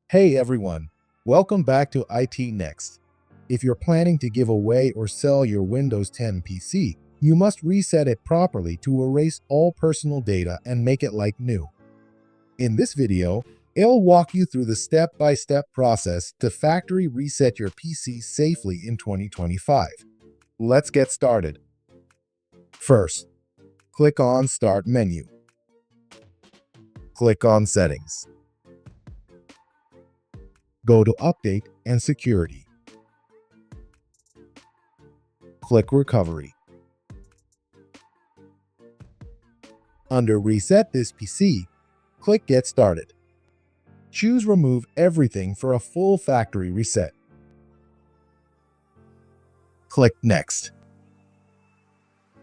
Hey everyone, welcome back to IT Next. If you're planning to give away or sell your Windows 10 PC, you must reset it properly to erase all personal data and make it like new. In this video, I'll walk you through the step-by-step process to factory reset your PC safely in 2025. Let's get started. First, click on Start menu. Click on Settings. Go to Update and Security. Click Recovery. Under Reset this PC, click Get Started. Choose Remove Everything for a full factory reset. Click Next.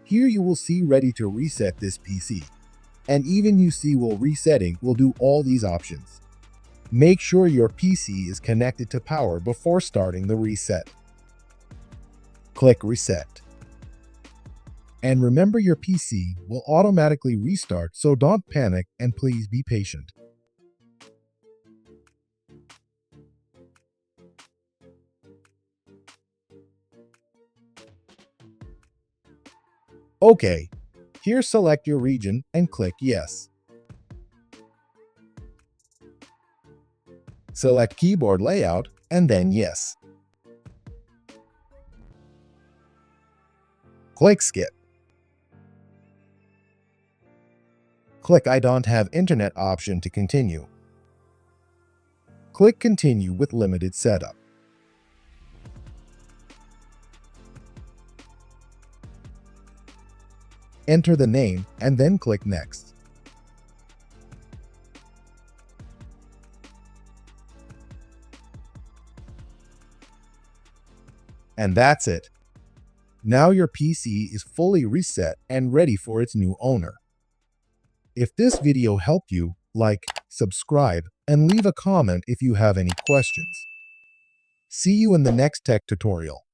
Here you will see Ready to reset this PC, and even you see while resetting will do all these options. Make sure your PC is connected to power before starting the reset. Click Reset. And remember, your PC will automatically restart, so don't panic and please be patient. Okay, here select your region and click Yes. Select keyboard layout and then Yes. Click Skip. Click I don't have internet option to continue. Click Continue with limited setup. Enter the name and then click Next. And that's it. Now your PC is fully reset and ready for its new owner. If this video helped you, like, subscribe, and leave a comment if you have any questions. See you in the next tech tutorial.